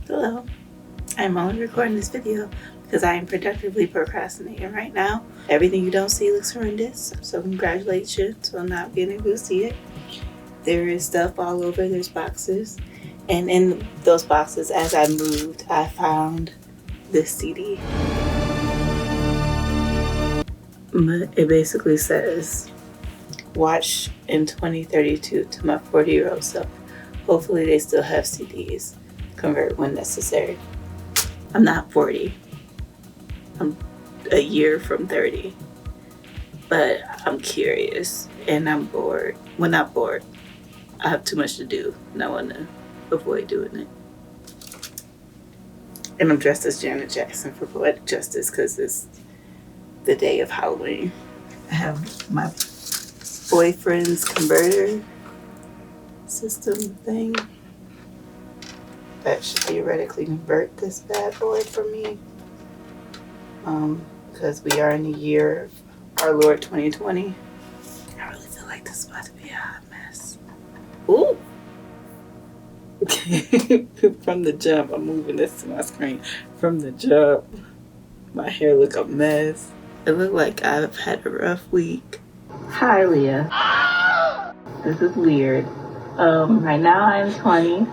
Hello, I'm only recording this video because I am productively procrastinating right now. Everything you don't see looks horrendous, so congratulations on not being able to see it. There is stuff all over, there's boxes, and in those boxes, as I moved, I found this CD. But it basically says, watch in 2032 to my 40-year-old self. Hopefully they still have CDs. Convert when necessary. I'm not 40. I'm a year from 30. But I'm curious and I'm bored. Well, not bored. I have too much to do and I want to avoid doing it. And I'm dressed as Janet Jackson for poetic justice because it's the day of Halloween. I have my boyfriend's converter system thing that should theoretically convert this bad boy for me, because we are in the year of our Lord 2020. I really feel like this is about to be a hot mess. Ooh. From the jump, I'm moving this to my screen. From the jump, my hair look a mess. It look like I've had a rough week. Hi, Leeya. This is weird. Right now I'm 20.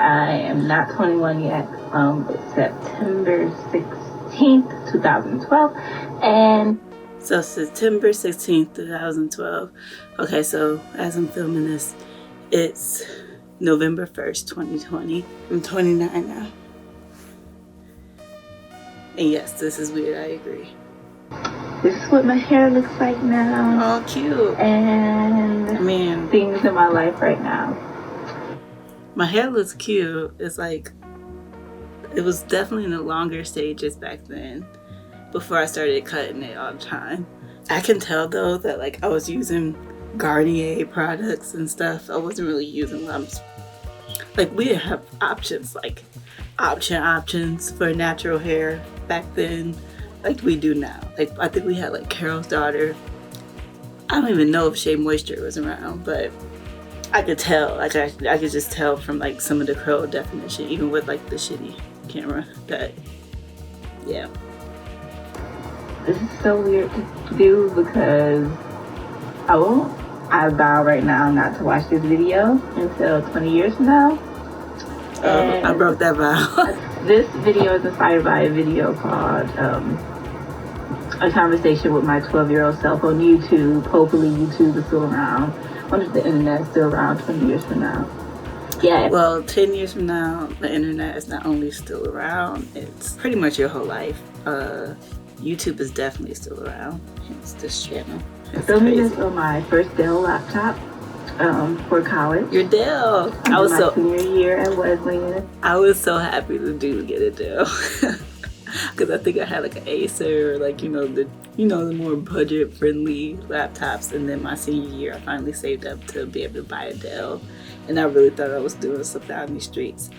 I am not 21 yet. It's September 16th, 2012. And so September 16th, 2012. Okay, so as I'm filming this, it's November 1st, 2020. I'm 29 now. And yes, this is weird, I agree. This is what my hair looks like now. Oh, cute. And things in my life right now. My hair looks cute. It's like, it was definitely in the longer stages back then, before I started cutting it all the time. I can tell though that like I was using Garnier products and stuff. I wasn't really using them. Like we didn't have options, like options for natural hair back then, like we do now. Like I think we had like Carol's Daughter. I don't even know if Shea Moisture was around, but I could tell, like I could just tell from like some of the curl definition, even with like the shitty camera, that, yeah. This is so weird to do because I vow right now not to watch this video until 20 years from now. I broke that vow. This video is inspired by a video called A Conversation with My 12-Year-Old Self on YouTube. Hopefully YouTube is still around. I wonder if the internet is still around 20 years from now. Yeah. Well, 10 years from now, the internet is not only still around, it's pretty much your whole life. YouTube is definitely still around. It's this channel. I'm filming this on my first Dell laptop for college. Your Dell. I was my senior year at Wesleyan. I was so happy to get a Dell. Because I think I had like an Acer or like, the more budget friendly laptops. And then my senior year, I finally saved up to be able to buy a Dell. And I really thought I was doing something out in these streets.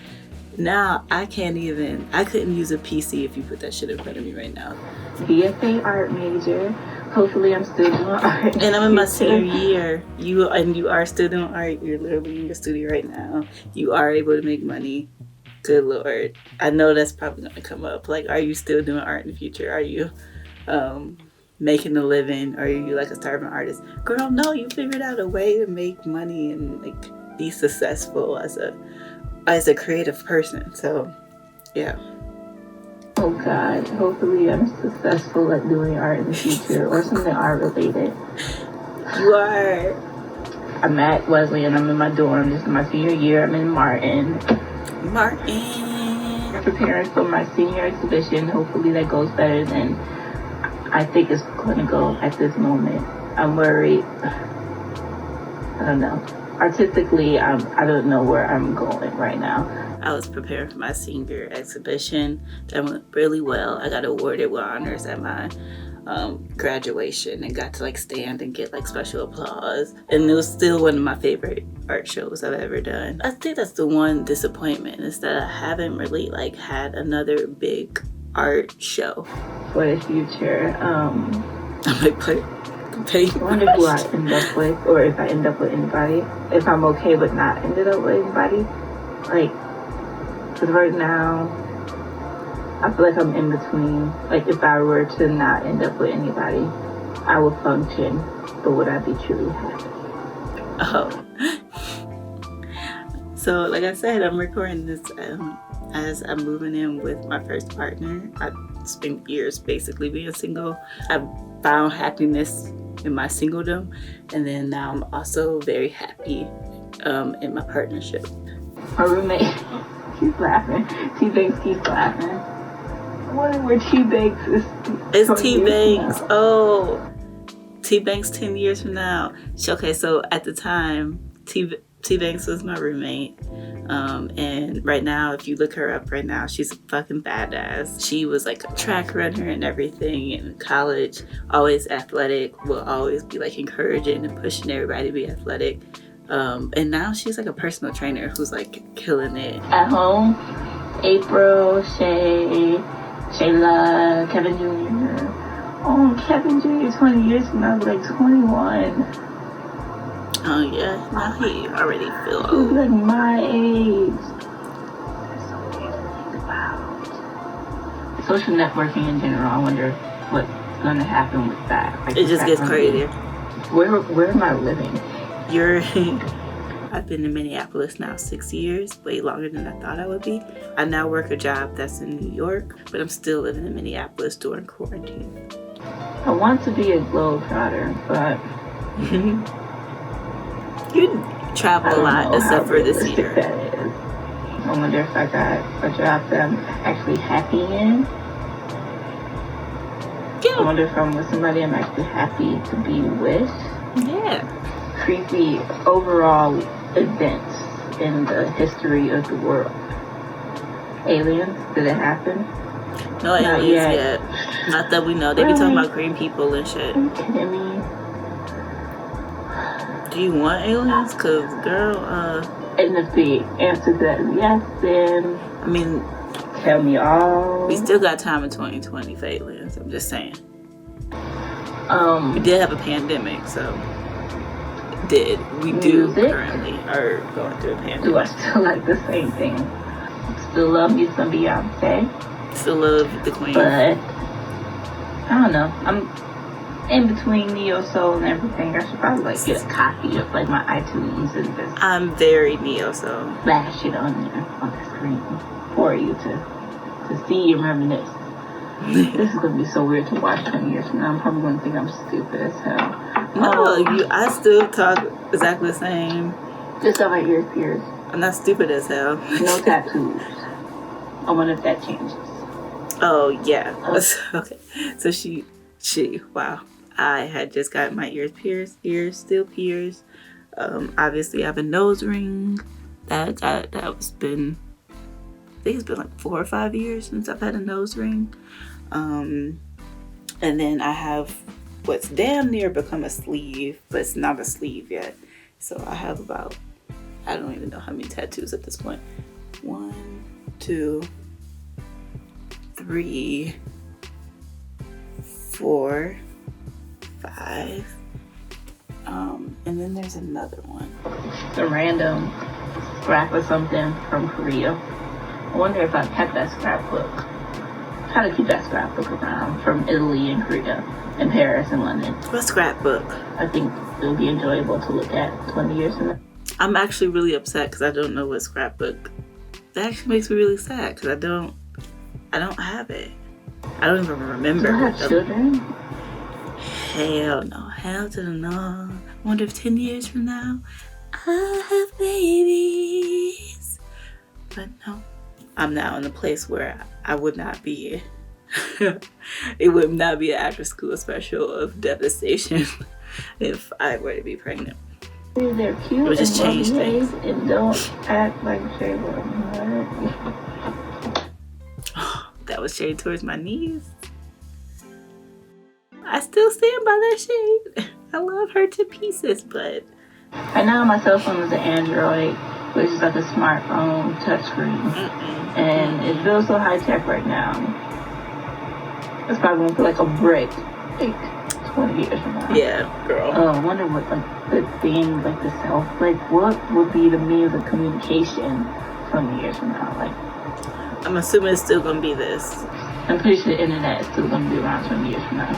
Now I couldn't use a PC if you put that shit in front of me right now. BFA art major. Hopefully I'm still doing art. And I'm in my senior year. You are still doing art. You're literally in your studio right now. You are able to make money. Good Lord. I know that's probably going to come up. Like, are you still doing art in the future? Are you making a living? Are you like a starving artist? Girl, no, you figured out a way to make money and like be successful as a creative person. So, yeah. Oh God, hopefully I'm successful at doing art in the future or something art related. You are. I'm at Wesleyan. I'm in my dorm. This is my senior year. I'm in Martin. I'm preparing for my senior exhibition. Hopefully that goes better than I think it's going to go at this moment. I'm worried. I don't know. Artistically, I don't know where I'm going right now. I was preparing for my senior exhibition. That went really well. I got awarded with honors at my graduation and got to like stand and get like special applause. And it was still one of my favorite art shows I've ever done. I think that's the one disappointment, is that I haven't really like had another big art show. For the future, I might put I wonder who I end up with, or if I end up with anybody. If I'm okay with not ended up with anybody. Like, because right now, I feel like I'm in between. Like, if I were to not end up with anybody, I would function, but would I be truly happy? Oh. So, like I said, I'm recording this as I'm moving in with my first partner. I spent years basically being single. I found happiness in my singledom, and then now I'm also very happy in my partnership. My roommate, she's laughing. T-Banks keeps laughing. I wonder where T-Banks is. It's T-Banks. Oh, T-Banks 10 years from now. Okay, so at the time, T-Banks was my roommate. And right now, if you look her up right now, she's a fucking badass. She was like a track runner and everything in college, always athletic, will always be like encouraging and pushing everybody to be athletic. And now she's like a personal trainer who's like killing it. At home, April, Shay, Shayla, Kevin Jr. Oh, Kevin Jr. 20 years from now, like 21. Oh yeah, now he already feels old. He's like my age. There's so many to think about. Social networking in general, I wonder what's going to happen with that. Like, it just gets crazier. Where am I living? I've been in Minneapolis now 6 years, way longer than I thought I would be. I now work a job that's in New York, but I'm still living in Minneapolis during quarantine. I want to be a globetrotter, but you travel a lot, except for this year. That is. I wonder if I got a job that I'm actually happy in. Yeah. I wonder if I'm with somebody I'm actually happy to be with. Yeah. Creepy overall events in the history of the world. Aliens, did it happen? No aliens yet. Not that we know. They be talking about green people and shit. Are you kidding me? Do you want aliens? Cause girl, and if the answer to that is yes, then I mean, tell me all. We still got time in 2020 for aliens. I'm just saying. We did have a pandemic, so we do currently are going through a pandemic. Do I still like the same thing? Still love me some Beyonce. Still love the Queen. But I don't know. I'm in between neo soul and everything. I should probably like get a copy of like my iTunes and just. I'm very neo soul. Flash it on there on the screen for you to see and reminisce. This is gonna be so weird to watch 10 years from now. I'm probably gonna think I'm stupid as hell. No, I still talk exactly the same. Just got my ears pierced. I'm not stupid as hell. No tattoos. I wonder if that changes. Oh yeah. Okay. So she. Wow. I had just got my ears pierced. Ears still pierced. Obviously, I have a nose ring. That was been. I think it's been like 4 or 5 years since I've had a nose ring. And then I have what's damn near become a sleeve, but it's not a sleeve yet. So I have about, I don't even know how many tattoos at this point. 1, 2, 3, 4, 5. And then there's another one. Some random scrap or something from Korea. I wonder if I kept that scrapbook. How to keep that scrapbook around from Italy and Korea and Paris and London. What scrapbook? I think it'll be enjoyable to look at 20 years from now. I'm actually really upset because I don't know what scrapbook. That actually makes me really sad because I don't have it. I don't even remember. Do you have children? Hell no. Hell to the no. I wonder if 10 years from now I'll have babies. But no. I'm now in a place where I would not be. It would not be an after school special of devastation if I were to be pregnant. They're cute. It would just change things. And don't act like Shayla. That was shade towards my knees. I still stand by that shade. I love her to pieces, but right now my cell phone is an Android, which is like a smartphone touchscreen, and it feels so high tech right now. It's probably gonna feel like a brick, like 20 years from now. Yeah, girl. I wonder what like the thing, like the self, like what would be the means of communication 20 years from now? Like, I'm assuming it's still gonna be this. I'm pretty sure the internet is still gonna be around 20 years from now.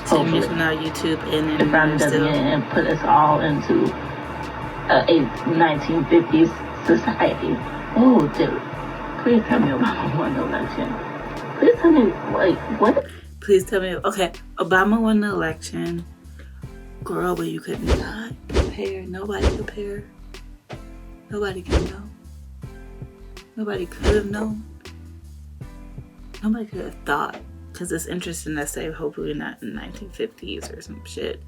10 years from now, YouTube and the internet still... and put us all into a 1950s society. Oh, dude. Please tell me Obama won the election. Please tell me, like, what? Please tell me, okay, Obama won the election. Girl, but you could not compare. Nobody compare. Nobody can know. Nobody could have known. Nobody could have thought. Because it's interesting that say, hopefully not in the 1950s or some shit,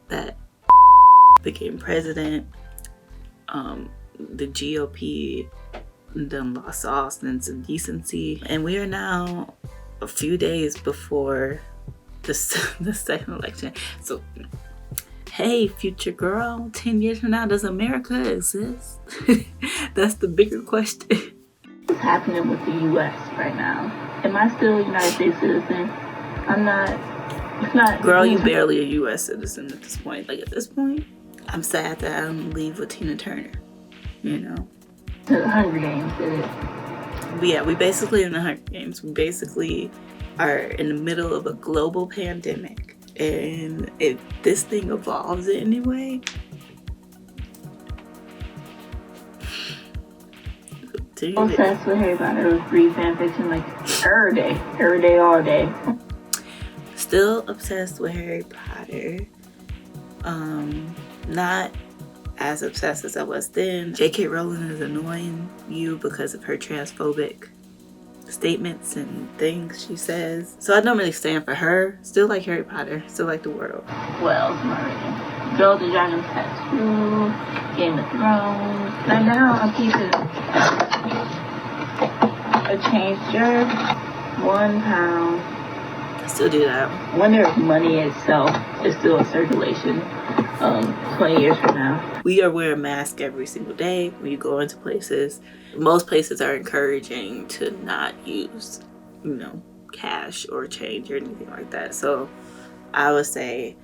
that became president. The GOP done lost all sense of decency. And we are now a few days before the second election. So, hey, future girl, 10 years from now, does America exist? That's the bigger question. What's happening with the U.S. right now? Am I still a United States citizen? I'm not. It's not. Girl, you barely a U.S. citizen at this point. Like, at this point, I'm sad that I don't leave with Tina Turner. You know? The Hunger Games did it. But yeah, we basically in the Hunger Games. We basically are in the middle of a global pandemic. And if this thing evolves in any way, I'm obsessed with Harry Potter. Read fanfiction like every day, all day. Still obsessed with Harry Potter. Not as obsessed as I was then. J.K. Rowling is annoying you because of her transphobic statements and things she says. So I don't really stand for her. Still like Harry Potter. Still like the world. What else am I reading? Girl, the Dragon's Tattoo, Game of Thrones. And now I'm keeping a changer, £1. I still do that. I wonder if money itself is still in circulation 20 years from now. We are wearing masks every single day when you go into places. Most places are encouraging to not use, cash or change or anything like that. So I would say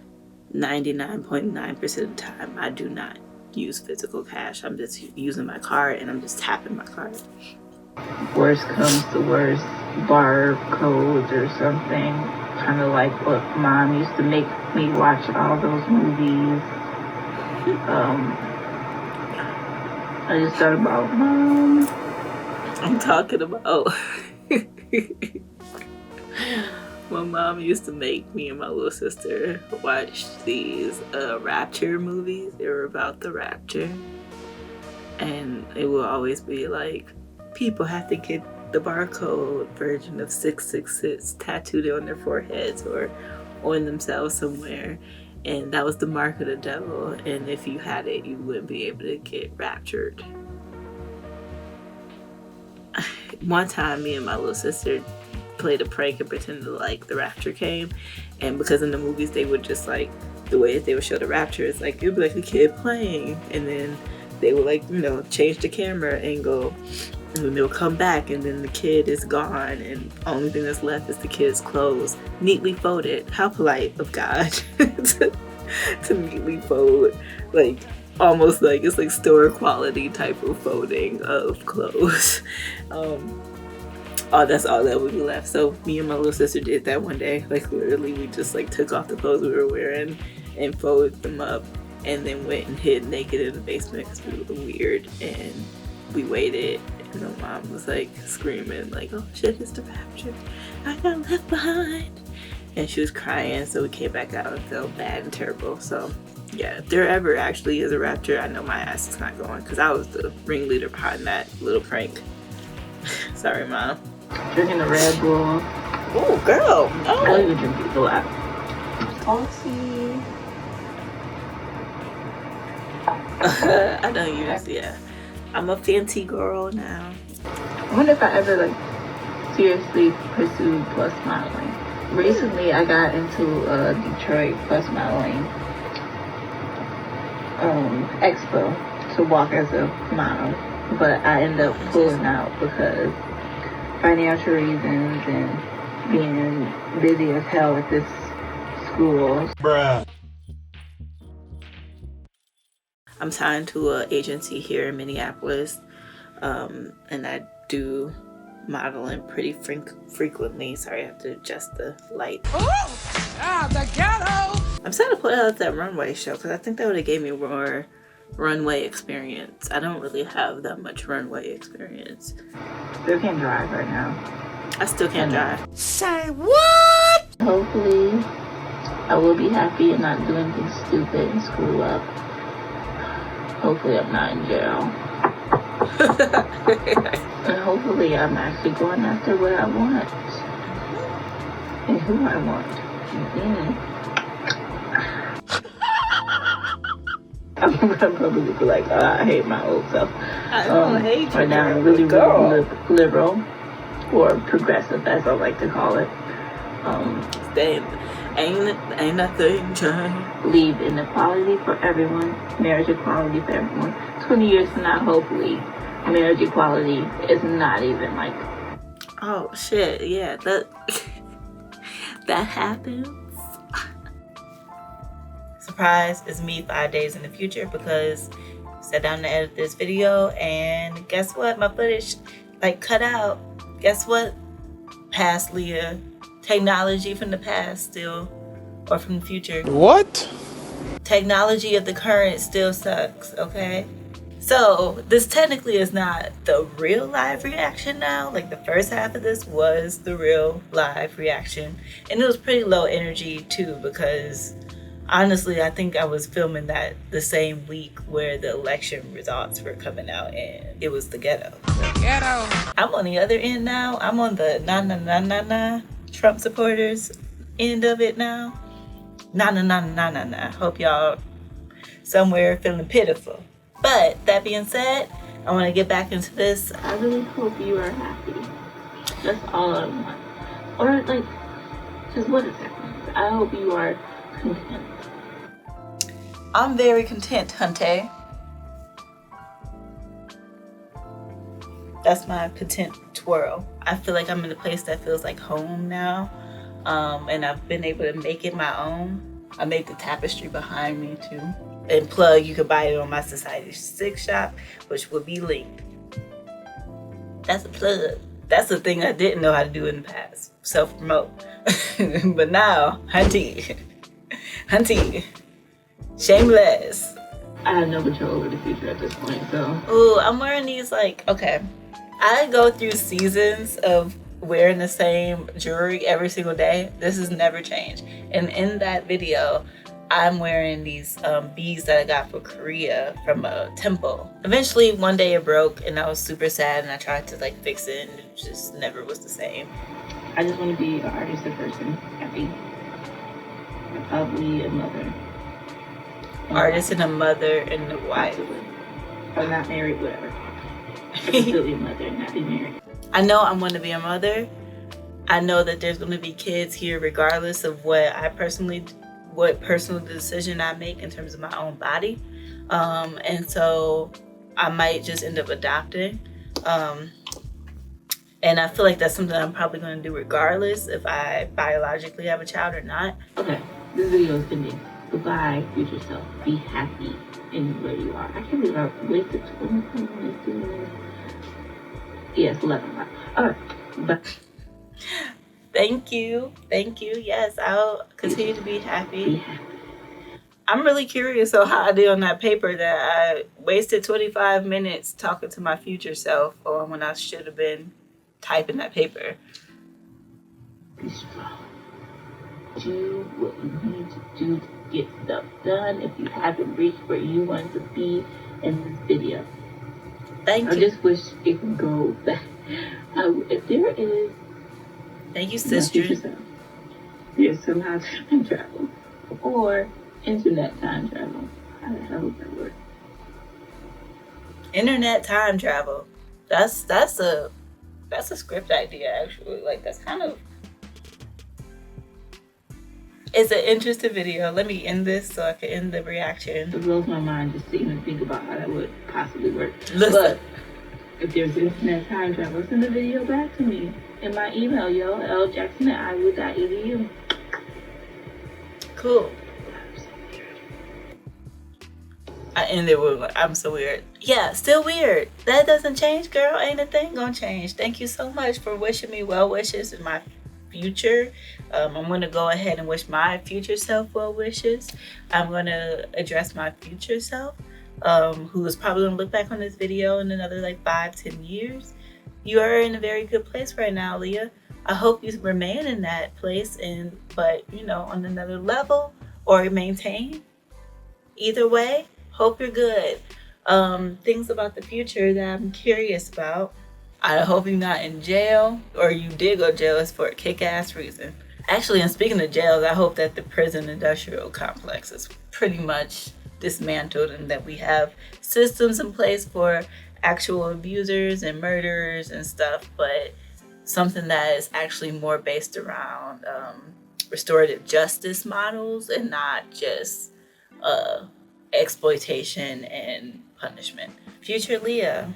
99.9% of the time I do not use physical cash. I'm just using my card and I'm just tapping my card. Worst comes to worst, barcodes or something. Kind of like what Mom used to make me watch all those movies. I just thought about Mom. I'm talking about my mom used to make me and my little sister watch these Rapture movies. They were about the Rapture. And it will always be like, people have to get the barcode version of 666 tattooed on their foreheads or on themselves somewhere. And that was the mark of the devil. And if you had it, you wouldn't be able to get raptured. One time, me and my little sister played a prank and pretended like the rapture came. And because in the movies, they would just like, the way that they would show the rapture is like, it would be like a kid playing. And then they would like, change the camera angle. And then they'll come back and then the kid is gone and the only thing that's left is the kid's clothes, neatly folded. How polite of God to neatly fold, like almost like it's like store quality type of folding of clothes. That's all that would be left. So me and my little sister did that one day. Like literally we just like took off the clothes we were wearing and folded them up and then went and hid naked in the basement because we were weird, and we waited. And my mom was like screaming like, oh shit, it's the rapture, I got left behind. And she was crying, so we came back out and felt bad and terrible. So yeah, if there ever actually is a rapture, I know my ass is not going because I was the ringleader behind that little prank. Sorry, Mom. Drinking a Red Bull. Oh, girl. Oh. I don't even drink it a lot. Coffee. I know you just, yeah. I'm a fancy girl now. I wonder if I ever seriously pursued plus modeling. Recently I got into Detroit plus modeling expo to walk as a model, but I ended up pulling out because financial reasons and being busy as hell at this school. Bruh. I'm signed to an agency here in Minneapolis. And I do modeling pretty frequently. Sorry, I have to adjust the light. Oh, the ghetto! I'm sad to put out that runway show because I think that would have gave me more runway experience. I don't really have that much runway experience. Still can't drive right now. I still can't drive. Say what? Hopefully, I will be happy and not do anything stupid and screw up. Hopefully, I'm not in jail. And hopefully, I'm actually going after what I want and who I want. I'm probably be like, I hate my old self. I don't hate you. Right now, I'm really liberal or progressive, as I like to call it. Ain't nothing changed. Leave inequality for everyone, marriage equality for everyone. 20 years from now, hopefully, marriage equality is not even like. Oh shit! Yeah, that happens. Surprise! It's me 5 days in the future because I sat down to edit this video, and guess what? My footage cut out. Guess what? Past Leeya. Technology from the past still, or from the future. What? Technology of the current still sucks, okay? So this technically is not the real live reaction now. Like the first half of this was the real live reaction. And it was pretty low energy too, because honestly, I think I was filming that the same week where the election results were coming out, and it was the ghetto. The ghetto. I'm on the other end now. I'm on the na Trump supporters end of it now. Na. Hope y'all somewhere feeling pitiful. But that being said, I want to get back into this. I really hope you are happy. That's all I want. Or just what is that? I hope you are content. I'm very content, Hunte. That's my content twirl. I feel like I'm in a place that feels like home now. And I've been able to make it my own. I made the tapestry behind me too. And plug, you can buy it on my Society 6 shop, which will be linked. That's a plug. That's the thing I didn't know how to do in the past. Self-promote. But now, Hunty. Shameless. I have no control over the future at this point, so. Ooh, I'm wearing these okay. I go through seasons of wearing the same jewelry every single day. This has never changed. And in that video, I'm wearing these beads that I got for Korea from a temple. Eventually, one day it broke and I was super sad, and I tried to fix it, and it just never was the same. I just want to be an artist, a person, happy. And probably a mother. Artist and a mother and a wife. Or not married, whatever. I can still be a mother and not be married. I know I'm going to be a mother. I know that there's going to be kids here regardless of what personal decision I make in terms of my own body. And so I might just end up adopting. And I feel like that's something I'm probably going to do regardless if I biologically have a child or not. Okay, this video is ending. Goodbye, future self. Be happy in where you are. I can't believe I wasted 20 minutes doing this. Yes, 11. Alright, bye. Thank you. Yes, I'll continue to be happy. I'm really curious on how I did on that paper that I wasted 25 minutes talking to my future self on when I should have been typing that paper. Be strong. Do what you need to do to get stuff done if you haven't reached where you want to be in this video. Thank you. I just wish it could go back. If there is... Thank you, sister. There's somehow time travel. Or internet time travel. How the hell does that work? Internet time travel. That's a script idea, actually. That's kind of... It's an interesting video. Let me end this so I can end the reaction. It blows my mind just to even think about how that would possibly work. Listen. But if there's internet time travel, send the video back to me in my email, ljackson@iowa.edu. Cool. I ended with, I'm so weird. Yeah, still weird. That doesn't change, girl. Ain't a thing gonna change. Thank you so much for wishing me well wishes in my future. I'm gonna go ahead and wish my future self well wishes. I'm gonna address my future self, who is probably gonna look back on this video in another like 5-10 years. You are in a very good place right now, Leeya. I hope you remain in that place, but you know, on another level, or maintain. Either way, hope you're good. Things about the future that I'm curious about. I hope you're not in jail, or you did go to jail is for a kick-ass reason. Actually, and speaking of jails, I hope that the prison industrial complex is pretty much dismantled and that we have systems in place for actual abusers and murderers and stuff, but something that is actually more based around restorative justice models and not just exploitation and punishment. Future Leeya,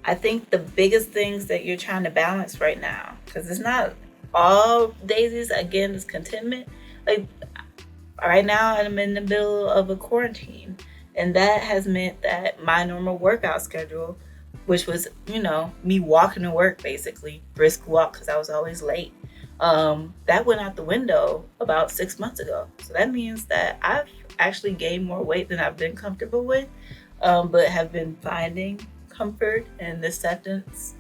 I think the biggest things that you're trying to balance right now, because it's not all daisies, again, is contentment. Like right now, I'm in the middle of a quarantine, and that has meant that my normal workout schedule, which was, you know, me walking to work basically, brisk walk because I was always late, that went out the window about 6 months ago. So that means that I've actually gained more weight than I've been comfortable with, but have been finding comfort and acceptance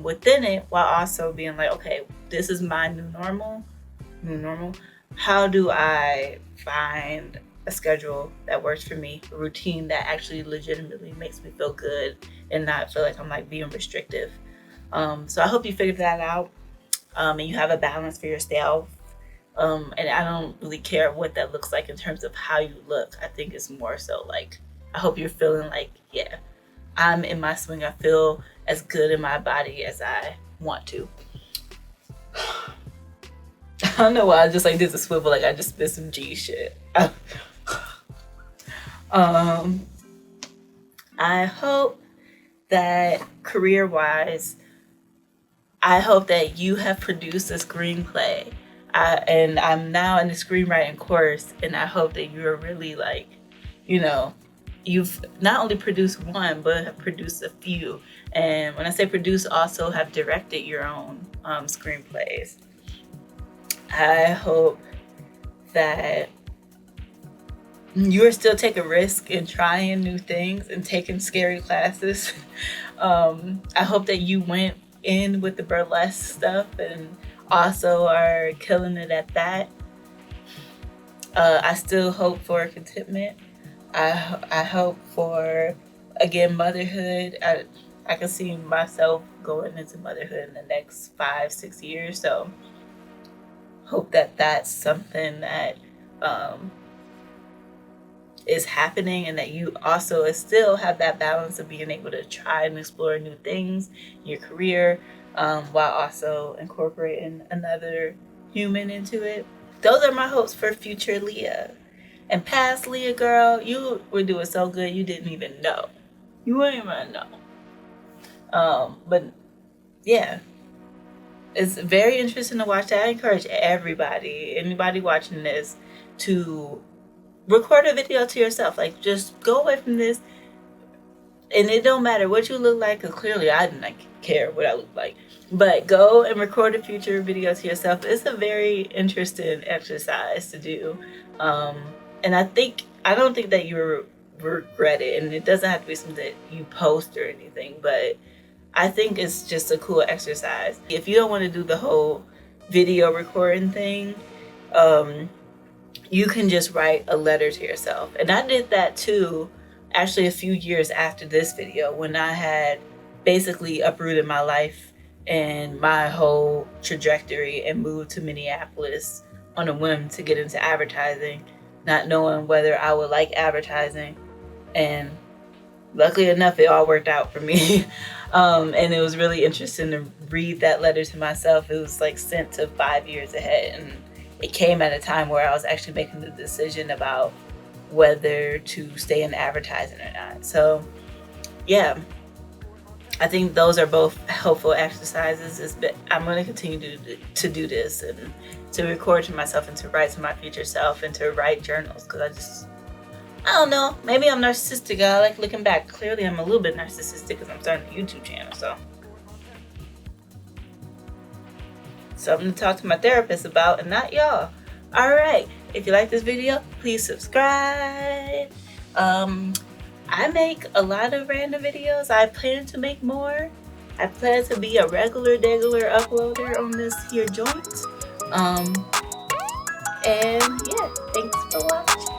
within it, while also being like, okay, this is my new normal. How do I find a schedule that works for me, a routine that actually legitimately makes me feel good and not feel like I'm like being restrictive? So I hope you figured that out, and you have a balance for yourself. And I don't really care what that looks like in terms of how you look. I think it's more so like, I hope you're feeling like, yeah, I'm in my swing. I feel as good in my body as I want to. I don't know why I just like did the swivel, like I just spit some G shit. I hope that career-wise, I hope that you have produced a screenplay. And I'm now in the screenwriting course, and I hope that you're really like, you know, you've not only produced one, but have produced a few. And when I say produce, also have directed your own screenplays. I hope that you're still taking risk and trying new things and taking scary classes. I hope that you went in with the burlesque stuff and also are killing it at that. I still hope for contentment. I hope for, again, motherhood. I can see myself going into motherhood in the next 5-6 years. So hope that that's something that is happening, and that you also still have that balance of being able to try and explore new things in your career, while also incorporating another human into it. Those are my hopes for future Leeya. And past Leeya, girl, you were doing so good you didn't even know. You wouldn't even know. But yeah, it's very interesting to watch that. I encourage anybody watching this, to record a video to yourself. Like, just go away from this, and it don't matter what you look like, because clearly I didn't care what I look like, but go and record a future video to yourself. It's a very interesting exercise to do, and I don't think that you regret it, and it doesn't have to be something that you post or anything, but I think it's just a cool exercise. If you don't want to do the whole video recording thing, you can just write a letter to yourself. And I did that too, actually a few years after this video, when I had basically uprooted my life and my whole trajectory and moved to Minneapolis on a whim to get into advertising, not knowing whether I would like advertising. And luckily enough, it all worked out for me. And it was really interesting to read that letter to myself. It was like sent to 5 years ahead, and it came at a time where I was actually making the decision about whether to stay in advertising or not. So yeah, I think those are both helpful exercises. I'm going to continue to do this, and to record to myself, and to write to my future self, and to write journals, because I don't know. Maybe I'm narcissistic. I like looking back. Clearly, I'm a little bit narcissistic because I'm starting a YouTube channel. So, something to talk to my therapist about and not y'all. Alright. If you like this video, please subscribe. I make a lot of random videos. I plan to make more. I plan to be a regular uploader on this here joint. And yeah, thanks for watching.